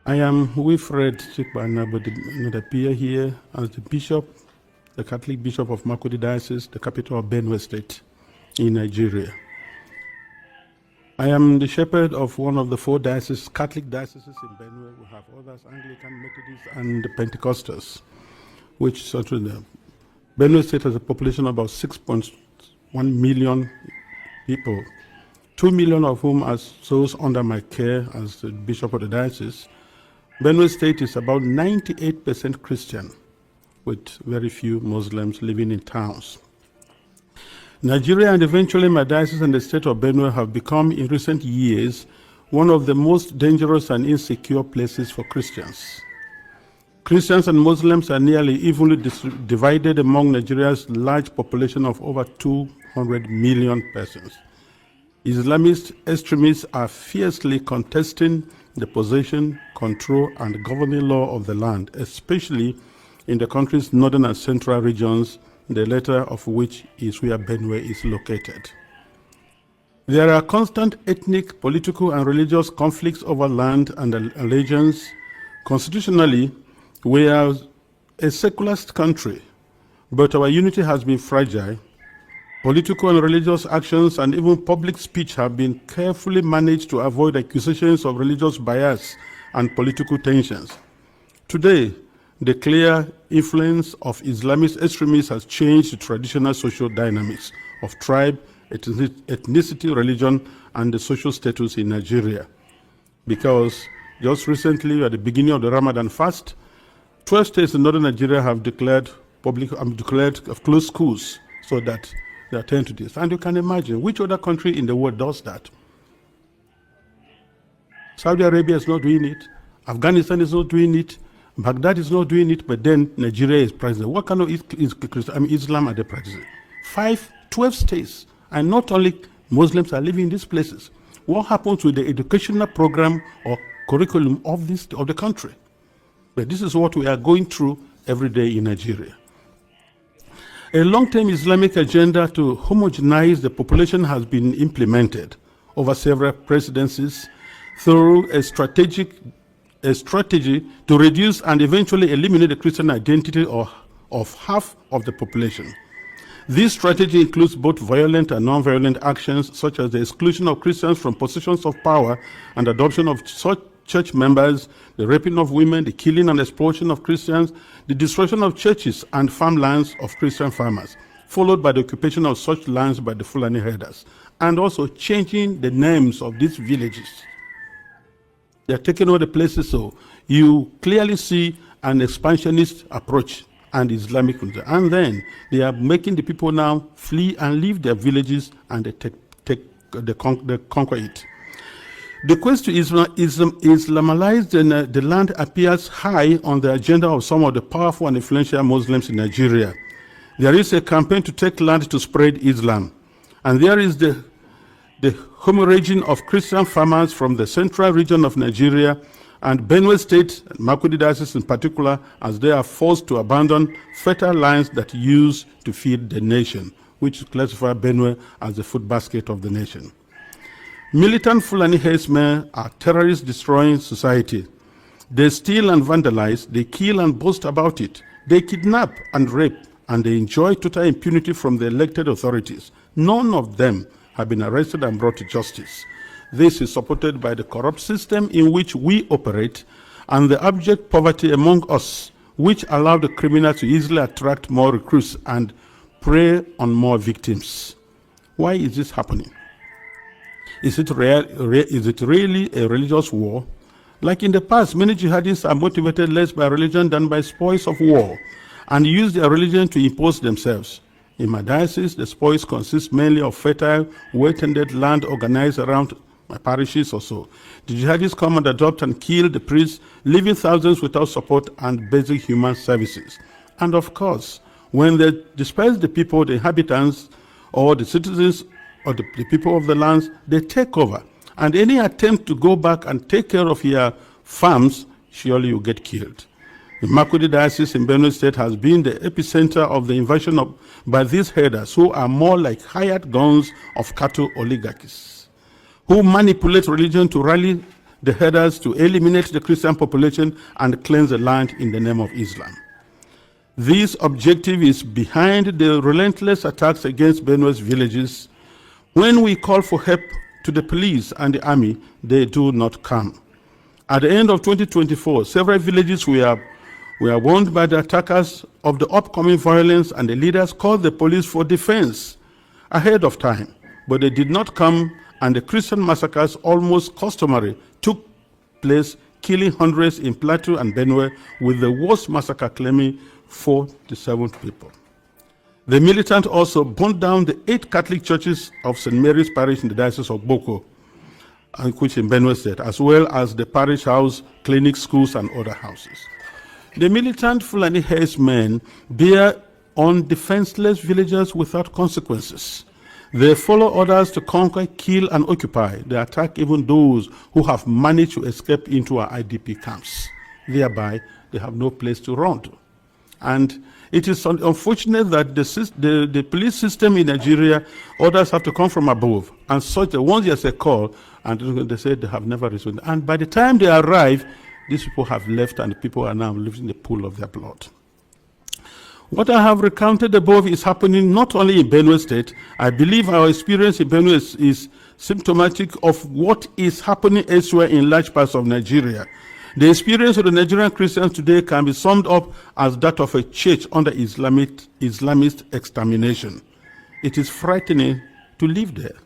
I am Wilfred Chikbanabodinadapia here as the bishop, the Catholic Bishop of Makurdi Diocese, the capital of Benue State in Nigeria. I am the shepherd of one of the 4 dioceses, Catholic dioceses in Benue. We have others, Anglican, Methodist, and Pentecostals, which sort of the Benue State has a population of about 6.1 million people, 2 million of whom are those under my care as the bishop of the diocese. Benue State is about 98% Christian, with very few Muslims living in towns. Nigeria and eventually my diocese and the state of Benue have become, in recent years, one of the most dangerous and insecure places for Christians. Christians and Muslims are nearly evenly divided among Nigeria's large population of over 200 million persons. Islamist extremists are fiercely contesting the possession, control, and governing law of the land, especially in the country's northern and central regions, the latter of which is where Benue is located. There are constant ethnic, political, and religious conflicts over land and allegiance. Constitutionally, we are a secularist country, but our unity has been fragile. Political and religious actions and even public speech have been carefully managed to avoid accusations of religious bias and political tensions. Today, the clear influence of Islamist extremists has changed the traditional social dynamics of tribe, ethnicity, religion, and the social status in Nigeria. Because just recently, at the beginning of the Ramadan fast, 12 states in northern Nigeria have declared closed schools so that they attend to this. And you can imagine which other country in the world does that. Saudi Arabia is not doing it. Afghanistan is not doing it. Baghdad is not doing it, but then Nigeria is practicing. What kind of Islam are they practicing? 12 states, and not only Muslims are living in these places. What happens with the educational program or curriculum of the country? But this is what we are going through every day in Nigeria. A long-term Islamic agenda to homogenize the population has been implemented over several presidencies through a strategy to reduce and eventually eliminate the Christian identity of half of the population. This strategy includes both violent and non-violent actions, such as the exclusion of Christians from positions of power and adoption of such church members, the raping of women, the killing and expulsion of Christians, the destruction of churches and farmlands of Christian farmers, followed by the occupation of such lands by the Fulani herders, and also changing the names of these villages. They are taking over the places, so you clearly see an expansionist approach and Islamic, and then they are making the people now flee and leave their villages, and they conquer it. The quest to Islamalize the land appears high on the agenda of some of the powerful and influential Muslims in Nigeria. There is a campaign to take land to spread Islam, and there is the hemorrhaging of Christian farmers from the central region of Nigeria and Benue State, Makurdi Diocese in particular, as they are forced to abandon fertile lands that use to feed the nation, which classify Benue as the food basket of the nation. Militant Fulani herdsmen are terrorists destroying society. They steal and vandalize, they kill and boast about it. They kidnap and rape, and they enjoy total impunity from the elected authorities. None of them have been arrested and brought to justice. This is supported by the corrupt system in which we operate and the abject poverty among us, which allow the criminal to easily attract more recruits and prey on more victims. Why is this happening? Is it really a religious war? Like in the past, many jihadists are motivated less by religion than by spoils of war and use their religion to impose themselves. In my diocese, the spoils consist mainly of fertile, well-tended land organized around my parishes or so. The jihadists come and adopt and kill the priests, leaving thousands without support and basic human services. And of course, when they disperse the people, the inhabitants, or the citizens, or the people of the lands, they take over. And any attempt to go back and take care of your farms, surely you get killed. The Makurdi Diocese in Benue State has been the epicenter of the invasion by these herders, who are more like hired guns of cattle oligarchies, who manipulate religion to rally the headers to eliminate the Christian population and cleanse the land in the name of Islam. This objective is behind the relentless attacks against Benue's villages. When we call for help to the police and the army, they do not come. At the end of 2024, several villages were warned by the attackers of the upcoming violence, and the leaders called the police for defense ahead of time, but they did not come, and the Christian massacres, almost customary, took place, killing hundreds in Plateau and Benue, with the worst massacre claiming 47 people. The militant also burned down the 8 Catholic churches of St. Mary's Parish in the Diocese of Boko, which in Benue State, as well as the parish house, clinics, schools, and other houses. The militant Fulani herdsmen bear on defenseless villagers without consequences. They follow orders to conquer, kill, and occupy. They attack even those who have managed to escape into our IDP camps. Thereby, they have no place to run to. And it is unfortunate that the police system in Nigeria, orders have to come from above. And such that once there's a call, and they say they have never responded. And by the time they arrive, these people have left, and the people are now living in the pool of their blood. What I have recounted above is happening not only in Benue State. I believe our experience in Benue is symptomatic of what is happening elsewhere in large parts of Nigeria. The experience of the Nigerian Christians today can be summed up as that of a church under Islamist extermination. It is frightening to live there.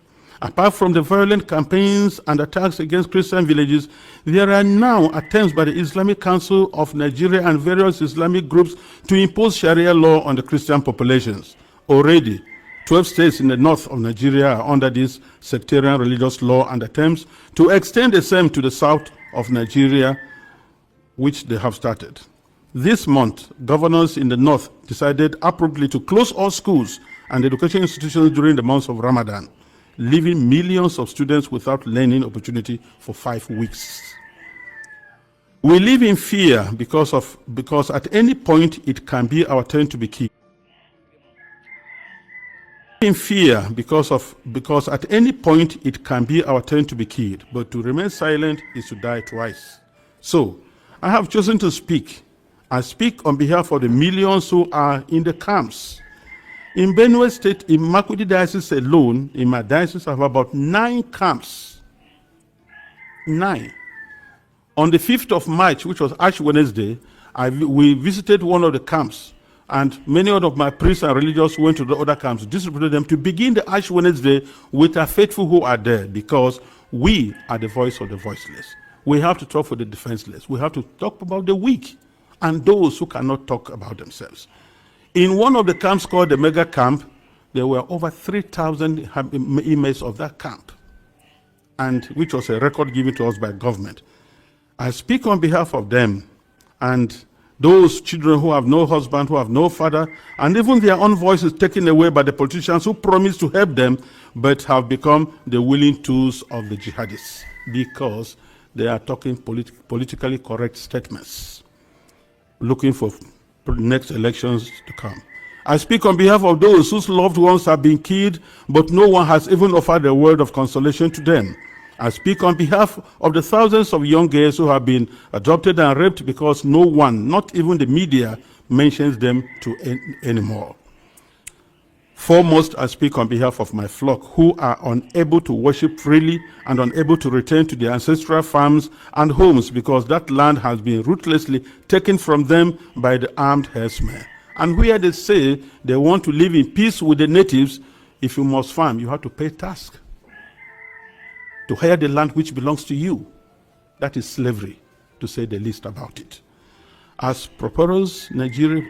Apart from the violent campaigns and attacks against Christian villages, there are now attempts by the Islamic Council of Nigeria and various Islamic groups to impose Sharia law on the Christian populations. Already, 12 states in the north of Nigeria are under this sectarian religious law, and attempts to extend the same to the south of Nigeria, which they have started. This month, governors in the north decided appropriately to close all schools and education institutions during the months of Ramadan, leaving millions of students without learning opportunity for 5 weeks. We live in fear because at any point it can be our turn to be killed. In fear because at any point it can be our turn to be killed, but to remain silent is to die twice. So, I have chosen to speak. I speak on behalf of the millions who are in the camps. In Benue State, in Makurdi Diocese alone, in my diocese, I have about 9 camps. 9. On the 5th of March, which was Ash Wednesday, we visited one of the camps, and many of my priests and religious went to the other camps, distributed them to begin the Ash Wednesday with our faithful who are there, because we are the voice of the voiceless. We have to talk for the defenseless. We have to talk about the weak and those who cannot talk about themselves. In one of the camps called the Mega Camp, there were over 3,000 inmates of that camp, and which was a record given to us by government. I speak on behalf of them and those children who have no husband, who have no father, and even their own voices taken away by the politicians who promised to help them, but have become the willing tools of the jihadists because they are talking politically correct statements, looking for next elections to come. I speak on behalf of those whose loved ones have been killed, but no one has even offered a word of consolation to them. I speak on behalf of the thousands of young girls who have been adopted and raped because no one, not even the media, mentions them anymore. Foremost, I speak on behalf of my flock who are unable to worship freely and unable to return to their ancestral farms and homes because that land has been ruthlessly taken from them by the armed herdsmen. And where they say they want to live in peace with the natives, if you must farm, you have to pay tax to hire the land which belongs to you. That is slavery, to say the least about it. As prosperous Nigeria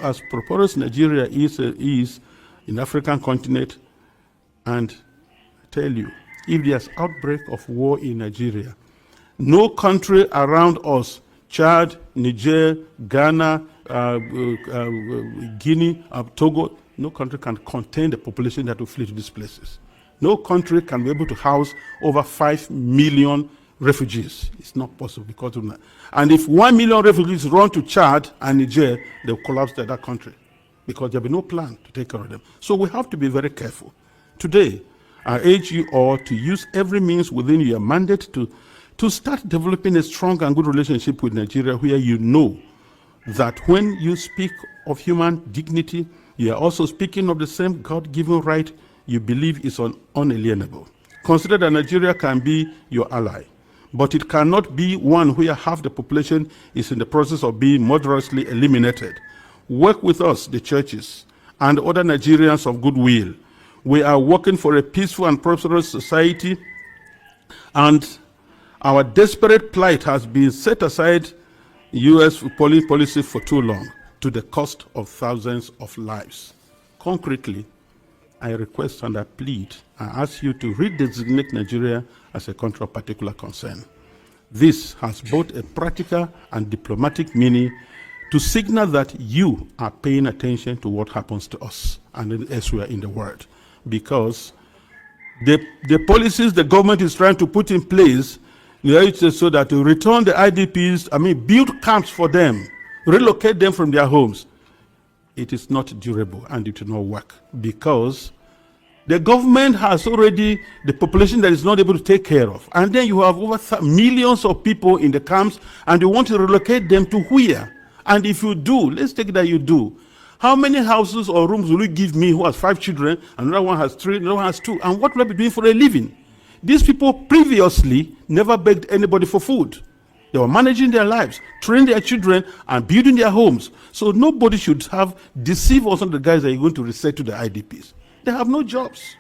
is in the African continent, and I tell you, if there's outbreak of war in Nigeria, no country around us, Chad, Niger, Ghana, Guinea, Togo, no country can contain the population that will flee to these places. No country can be able to house over 5 million refugees. It's not possible because of that. And if 1 million refugees run to Chad and Niger, they'll collapse that country because there'll be no plan to take care of them. So we have to be very careful. Today, I urge you all to use every means within your mandate to to start developing a strong and good relationship with Nigeria, where you know that when you speak of human dignity, you are also speaking of the same God-given right you believe is unalienable. Consider that Nigeria can be your ally, but it cannot be one where half the population is in the process of being murderously eliminated. Work with us, the churches, and other Nigerians of goodwill. We are working for a peaceful and prosperous society, and our desperate plight has been set aside U.S. policy for too long, to the cost of thousands of lives. Concretely, I request and I plead, I ask you to redesignate Nigeria as a country of particular concern. This has both a practical and diplomatic meaning to signal that you are paying attention to what happens to us and elsewhere in the world. Because the policies the government is trying to put in place, so that to return the IDPs, build camps for them, relocate them from their homes, it is not durable and it will not work, because the government has already the population that is not able to take care of. And then you have over millions of people in the camps, and you want to relocate them to where? And if you do, let's take that you do. How many houses or rooms will you give me who has 5 children, another one has 3, another one has 2, and what will I be doing for a living? These people previously never begged anybody for food. They were managing their lives, training their children, and building their homes. So nobody should have deceived us on the guys that you're going to resettle the IDPs. They have no jobs.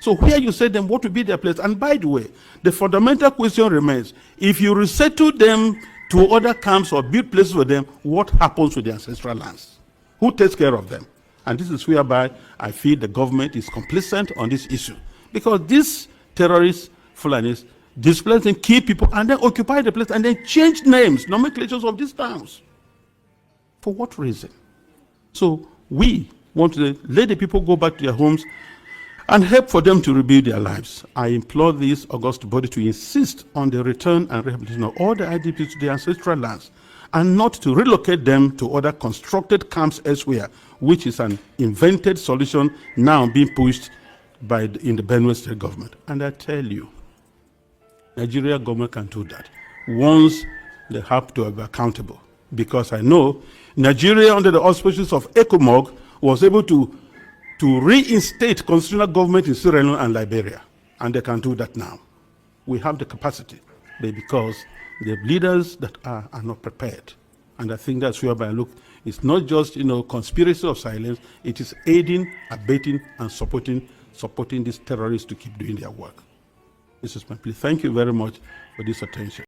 So where you say them, what will be their place? And by the way, the fundamental question remains, if you resettle them to other camps or build places for them, what happens to their ancestral lands? Who takes care of them? And this is whereby I feel the government is complicit on this issue. Because these terrorists, Fulanis, displace and kill people and then occupy the place and then change names, nomenclatures of these towns. For what reason? So we want to let the people go back to their homes and help for them to rebuild their lives. I implore this august body to insist on the return and rehabilitation of all the IDPs to their ancestral lands, and not to relocate them to other constructed camps elsewhere, which is an invented solution now being pushed in the Benue State government. And I tell you, Nigeria government can do that once they have to be accountable. Because I know Nigeria, under the auspices of ECOMOG, was able to reinstate constitutional government in Sierra Leone and Liberia. And they can do that now. We have the capacity, but because the leaders that are not prepared. And I think that's whereby I look, it's not just conspiracy of silence, it is aiding, abetting, and supporting these terrorists to keep doing their work. This is my plea. Thank you very much for this attention.